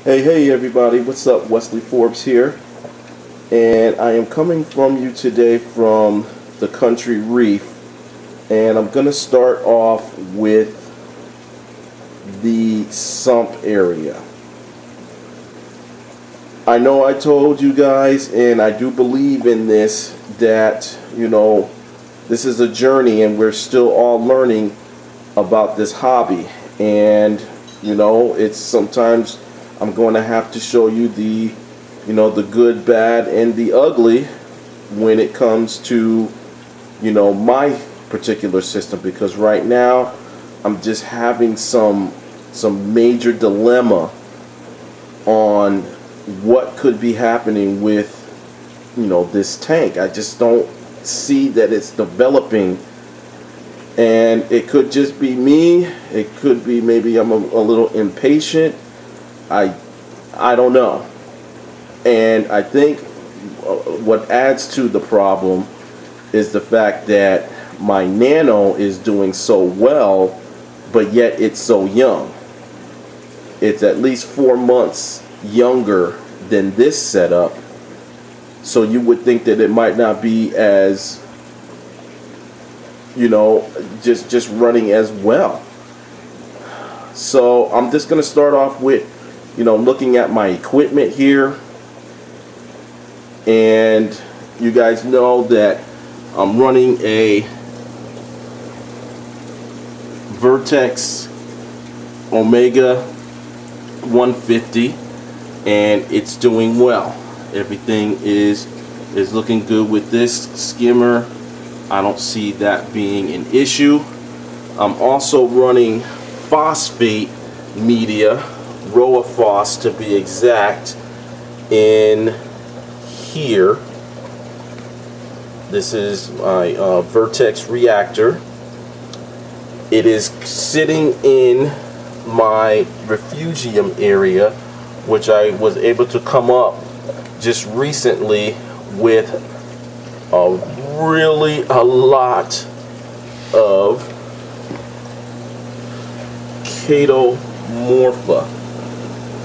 Hey everybody, what's up? Wesley Forbes here, and I am coming from you today from the CountryReef, and I'm going to start off with the sump area. I know I told you guys, and I do believe in this, that this is a journey and we're still all learning about this hobby, and it's sometimes I'm going to have to show you the good, bad, and the ugly when it comes to my particular system, because right now I'm just having some major dilemma on what could be happening with this tank. I just don't see that it's developing, and it could just be me, it could be maybe I'm a little impatient. I don't know. And I think what adds to the problem is the fact that my nano is doing so well, but yet it's so young. It's at least 4 months younger than this setup, so you would think that it might not be as just running as well. So I'm just going to start off with looking at my equipment here, and you guys know that I'm running a Vertex Omega 150, and it's doing well. Everything is looking good with this skimmer. I don't see that being an issue. I'm also running phosphate media, Roaphos to be exact, in here. This is my Vertex reactor. It is sitting in my refugium area, which I was able to come up just recently with a lot of Chaetomorpha.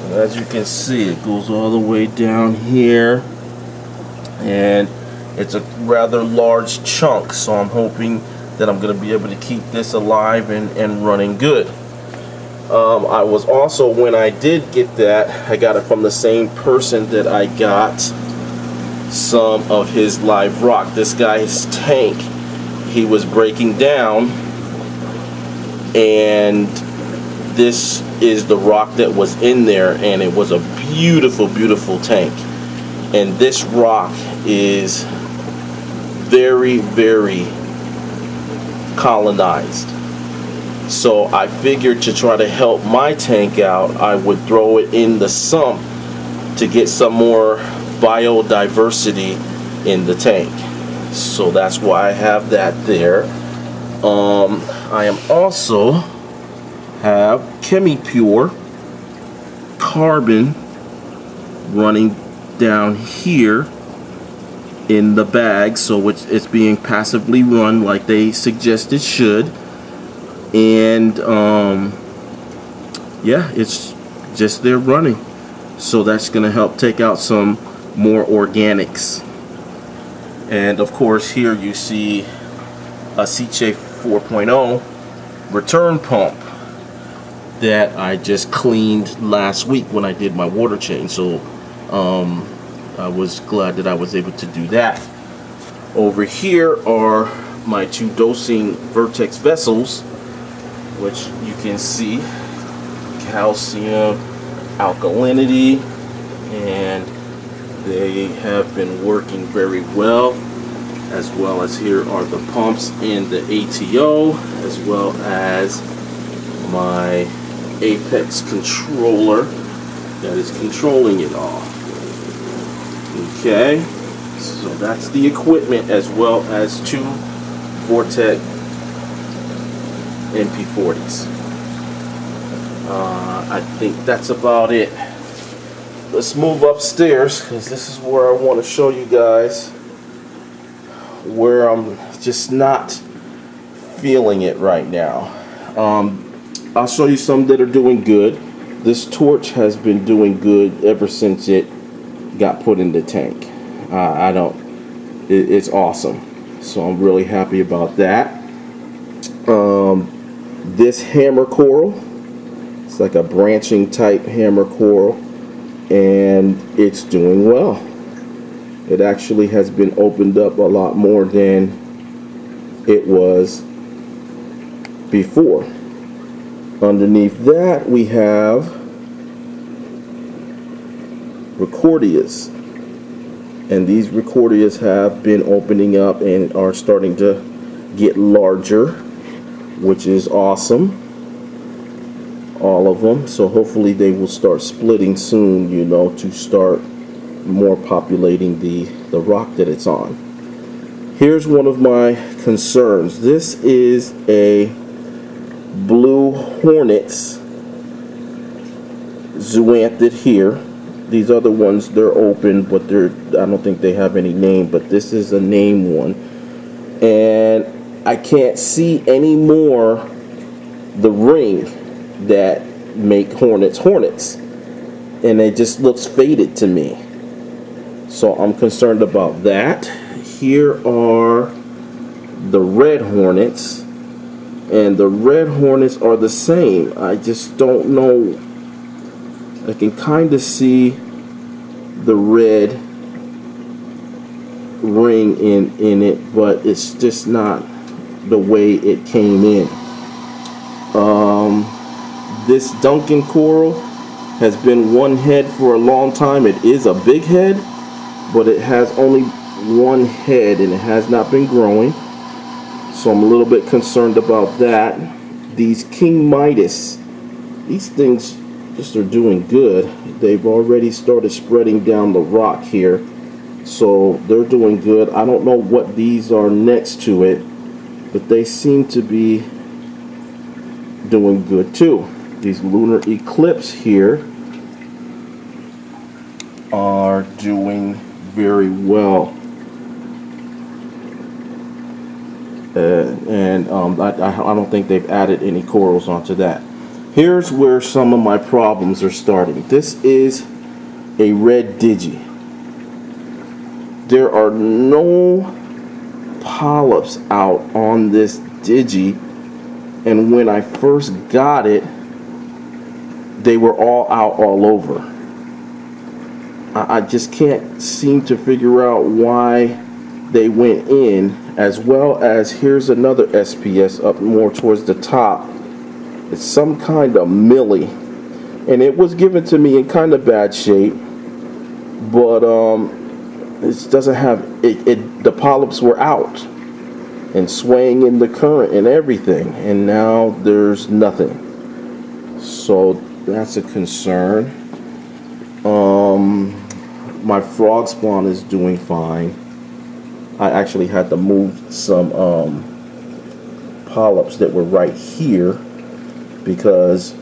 As you can see, it goes all the way down here, and it's a rather large chunk, so I'm hoping that I'm going to be able to keep this alive and running good. I was also, when I did get that, I got it from the same person that I got some of his live rock. This guy's tank, he was breaking down, and this is the rock that was in there, and it was a beautiful tank. And this rock is very colonized, so I figured to try to help my tank out, I would throw it in the sump to get some more biodiversity in the tank. So that's why I have that there. I am also have ChemiPure carbon running down here in the bag, so it's being passively run like they suggest it should, and yeah, it's just there running, so that's gonna help take out some more organics. And of course, here you see a CJ 4.0 return pump that I just cleaned last week when I did my water change, so I was glad that I was able to do that. Over here are my 2 dosing Vertex vessels, which you can see calcium, alkalinity, and they have been working very well. As well as here are the pumps in the ATO, as well as my Apex controller that is controlling it all. Okay, so that's the equipment, as well as 2 Vortex MP40s. I think that's about it. Let's move upstairs, because this is where I want to show you guys where I'm just not feeling it right now. I'll show you some that are doing good. This torch has been doing good ever since it got put in the tank. It's awesome. So I'm really happy about that. This hammer coral, it's like a branching type hammer coral, and it's doing well. It actually has been opened up a lot more than it was before. Underneath that we have Recordias, and these Recordias have been opening up and are starting to get larger, which is awesome. All of them. So hopefully they will start splitting soon, you know, to start more populating the rock that it's on. Here's one of my concerns. This is a blue hornets zoanthid here. These other ones, they're open, but I don't think they have any name, but this is a named one. And I can't see anymore the ring that make hornets. And it just looks faded to me. So I'm concerned about that. Here are the red hornets. And the red hornets are the same. I just don't know. I can kind of see the red ring in it, but it's just not the way it came in. This Duncan coral has been one head for a long time. It is a big head, but it has only one head and it has not been growing. So I'm a little bit concerned about that. These King Midas, these things just are doing good. They've already started spreading down the rock here, so they're doing good. I don't know what these are next to it, but they seem to be doing good too. These lunar eclipse here are doing very well. I don't think they've added any corals onto that. Here's where some of my problems are starting. This is a red digi. There are no polyps out on this digi, and when I first got it, they were all out all over. I just can't seem to figure out why they went in, as well as here's another SPS up more towards the top. It's some kind of millie, and it was given to me in kind of bad shape, but it doesn't have the polyps were out and swaying in the current and everything, and now there's nothing. So that's a concern. My frog spawn is doing fine. I actually had to move some polyps that were right here because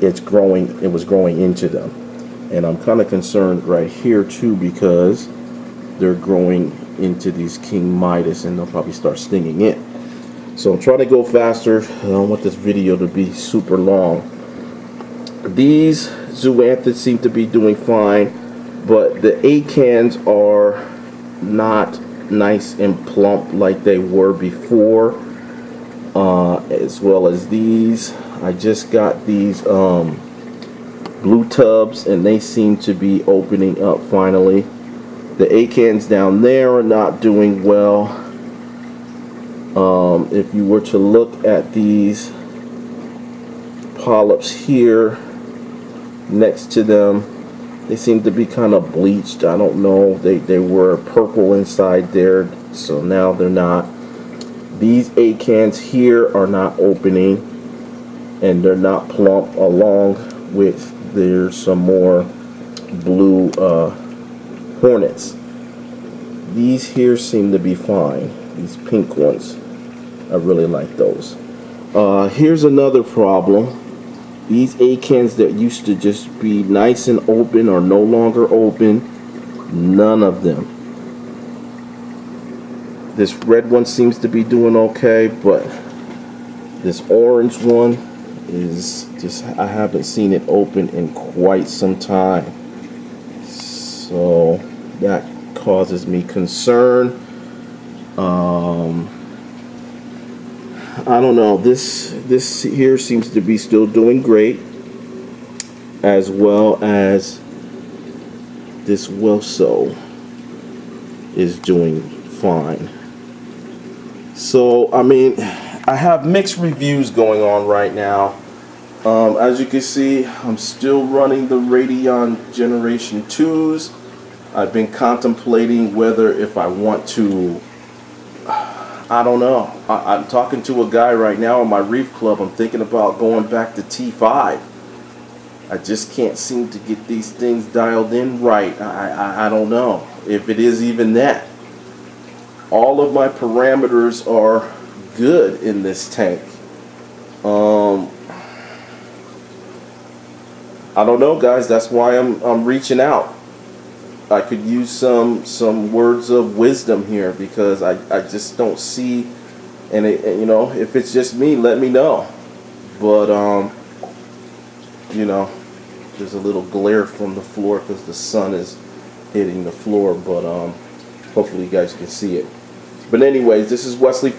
it was growing into them, and I'm kind of concerned right here too because they're growing into these King Midas and they'll probably start stinging it. So I'm trying to go faster. I don't want this video to be super long. These zoanthids seem to be doing fine, but the acans are not nice and plump like they were before, as well as these. I just got these blue tubs and they seem to be opening up finally. The acans down there are not doing well. If you were to look at these polyps here next to them, they seem to be kind of bleached. I don't know, they were purple inside there, so now they're not. These acans here are not opening, and they're not plump, along with there's some more blue hornets. These here seem to be fine. These pink ones, I really like those. Here's another problem. These acans that used to just be nice and open are no longer open. None of them. This red one seems to be doing okay, but this orange one is just, I haven't seen it open in quite some time, so that causes me concern. I don't know, this here seems to be still doing great, as well as this Wilso is doing fine. So I mean, I have mixed reviews going on right now. As you can see, I'm still running the Radeon Generation 2s. I've been contemplating whether if I want to, I don't know. I'm talking to a guy right now in my reef club. I'm thinking about going back to T5. I just can't seem to get these things dialed in right. I don't know if it is even that. All of my parameters are good in this tank. I don't know, guys. That's why I'm reaching out. I could use some words of wisdom here, because I just don't see, and you know, if it's just me, let me know. But you know, there's a little glare from the floor because the sun is hitting the floor, but hopefully you guys can see it. But anyways, this is Wesley